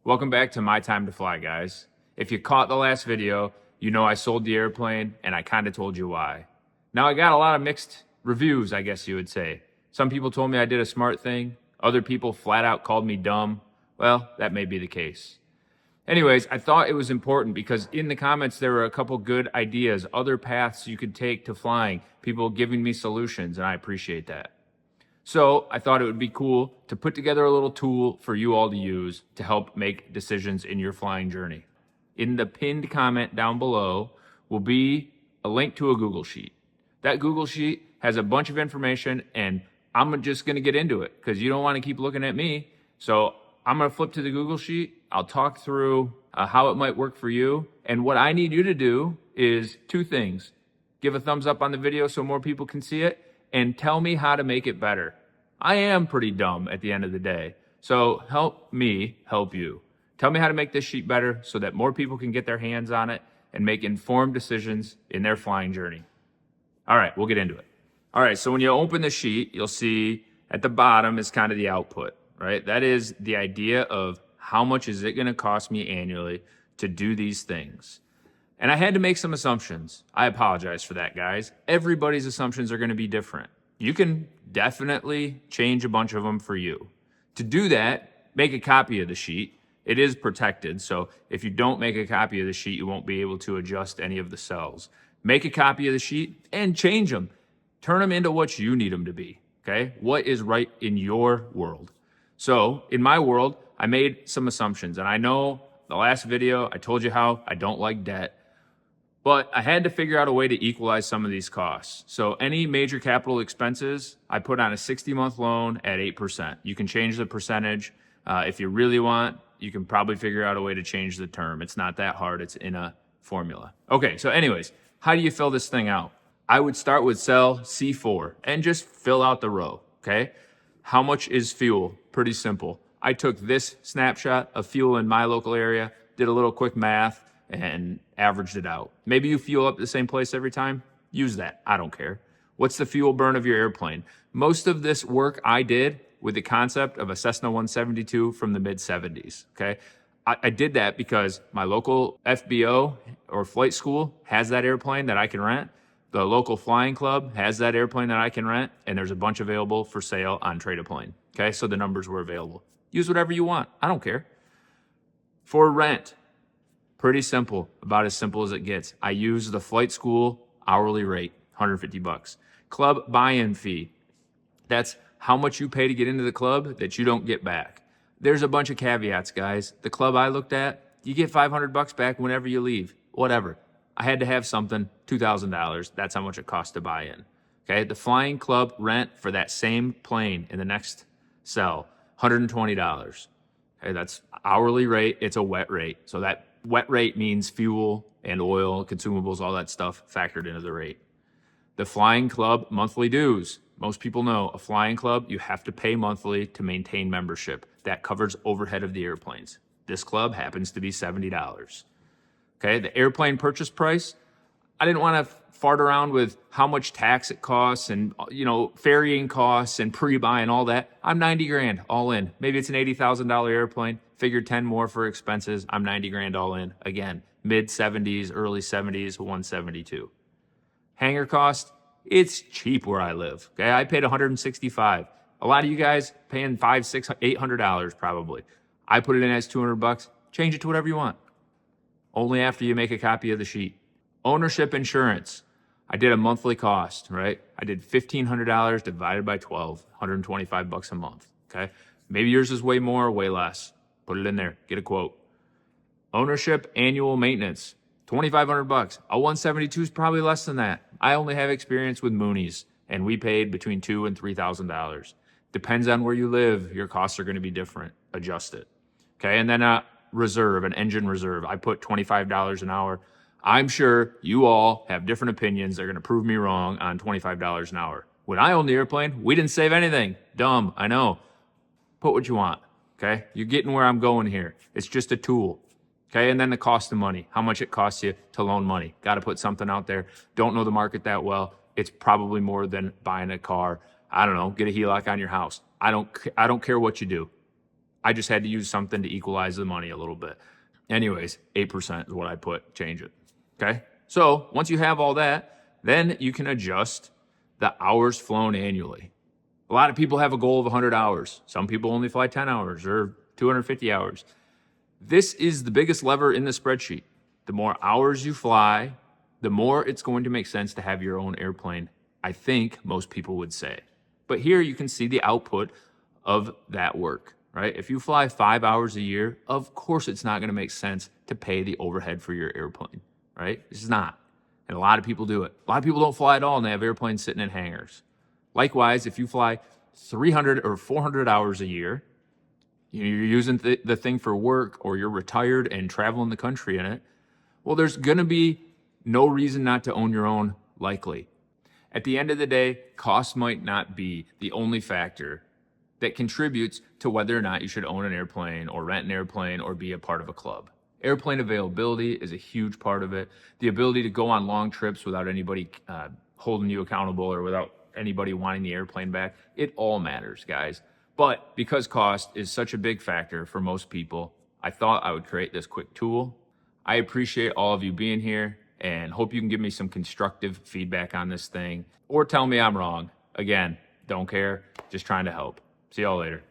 Welcome back to My Time to Fly, guys. If you caught the last video, you know I sold the airplane and I kind of told you why. Now, I got a lot of mixed reviews, I guess you would say. Some people told me I did a smart thing. Other people flat out called me dumb. Well, that may be the case. Anyways, I thought it was important because in the comments there were a couple good ideas, other paths you could take to flying, people giving me solutions, and I appreciate that. So I thought it would be cool to put together a little tool for you all to use to help make decisions in your flying journey. In the pinned comment down below will be a link to a Google Sheet. That Google Sheet has a bunch of information, and I'm just going to get into it because you don't want to keep looking at me. So I'm going to flip to the Google Sheet. I'll talk through how it might work for you. And what I need you to do is two things. Give a thumbs up on the video so more people can see it, and tell me how to make it better. I am pretty dumb at the end of the day. So help me help you. Tell me how to make this sheet better so that more people can get their hands on it and make informed decisions in their flying journey. All right, we'll get into it. All right, so when you open the sheet, you'll see at the bottom is kind of the output, right? That is the idea of how much is it going to cost me annually to do these things. And I had to make some assumptions. I apologize for that, guys. Everybody's assumptions are going to be different. You can definitely change a bunch of them for you. To do that, make a copy of the sheet. It is protected, so if you don't make a copy of the sheet, you won't be able to adjust any of the cells. Make a copy of the sheet and change them. Turn them into what you need them to be, okay? What is right in your world? So in my world, I made some assumptions, and I know the last video, I told you how I don't like debt, but I had to figure out a way to equalize some of these costs. So any major capital expenses, I put on a 60-month loan at 8%. You can change the percentage. If you really want, you can probably figure out a way to change the term. It's not that hard. It's in a formula. Okay, so anyways, how do you fill this thing out? I would start with cell C4 and just fill out the row, okay? How much is fuel? Pretty simple. I took this snapshot of fuel in my local area, did a little quick math, and averaged it out. Maybe you fuel up the same place every time. Use that. I don't care. What's the fuel burn of your airplane? Most of this work I did with the concept of a Cessna 172 from the mid-70s, okay? I did that because my local FBO or flight school has that airplane that I can rent. The local flying club has that airplane that I can rent, and there's a bunch available for sale on Trade a Plane, okay? So the numbers were available. Use whatever you want. I don't care. For rent, pretty simple, about as simple as it gets. I use the flight school hourly rate, $150. Club buy-in fee. That's how much you pay to get into the club that you don't get back. There's a bunch of caveats, guys. The club I looked at, you get $500 back whenever you leave, whatever. I had to have something, $2,000. That's how much it costs to buy in. Okay, the flying club rent for that same plane in the next cell, $120. Okay, that's hourly rate. It's a wet rate. So that wet rate means fuel and oil, consumables, all that stuff factored into the rate. The flying club monthly dues. Most people know a flying club, you have to pay monthly to maintain membership. That covers overhead of the airplanes. This club happens to be $70. Okay, the airplane purchase price, I didn't want to fart around with how much tax it costs and, ferrying costs and pre-buy and all that. I'm 90 grand all in. Maybe it's an $80,000 airplane. Figure 10 more for expenses. I'm 90 grand all in. Again, mid 70s, early 70s, 172. Hangar cost, it's cheap where I live. Okay, I paid 165. A lot of you guys paying $500, $600, $800 probably. I put it in as $200. Change it to whatever you want. Only after you make a copy of the sheet. Ownership insurance. I did a monthly cost, right? I did $1,500 divided by 12, $125 a month, okay? Maybe yours is way more, way less. Put it in there, get a quote. Ownership annual maintenance, $2,500. A 172 is probably less than that. I only have experience with Moonies, and we paid between $2,000 and $3,000. Depends on where you live, your costs are gonna be different. Adjust it, okay? And then reserve, an engine reserve. I put $25 an hour. I'm sure you all have different opinions. They're going to prove me wrong on $25 an hour. When I owned the airplane, we didn't save anything. Dumb, I know. Put what you want, okay? You're getting where I'm going here. It's just a tool, okay? And then the cost of money, how much it costs you to loan money. Got to put something out there. Don't know the market that well. It's probably more than buying a car. I don't know, get a HELOC on your house. I don't care what you do. I just had to use something to equalize the money a little bit. Anyways, 8% is what I put. Change it. Okay. So once you have all that, then you can adjust the hours flown annually. A lot of people have a goal of 100 hours. Some people only fly 10 hours or 250 hours. This is the biggest lever in the spreadsheet. The more hours you fly, the more it's going to make sense to have your own airplane, I think most people would say. But here you can see the output of that work, right? If you fly 5 hours a year, of course it's not going to make sense to pay the overhead for your airplane, right? It's not. And a lot of people do it. A lot of people don't fly at all and they have airplanes sitting in hangars. Likewise, if you fly 300 or 400 hours a year, you're using the thing for work, or you're retired and traveling the country in it, well, there's going to be no reason not to own your own, likely. At the end of the day, cost might not be the only factor that contributes to whether or not you should own an airplane or rent an airplane or be a part of a club. Airplane availability is a huge part of it. The ability to go on long trips without anybody holding you accountable or without anybody wanting the airplane back. It all matters, guys. But because cost is such a big factor for most people, I thought I would create this quick tool. I appreciate all of you being here and hope you can give me some constructive feedback on this thing or tell me I'm wrong. Again, don't care, just trying to help. See y'all later.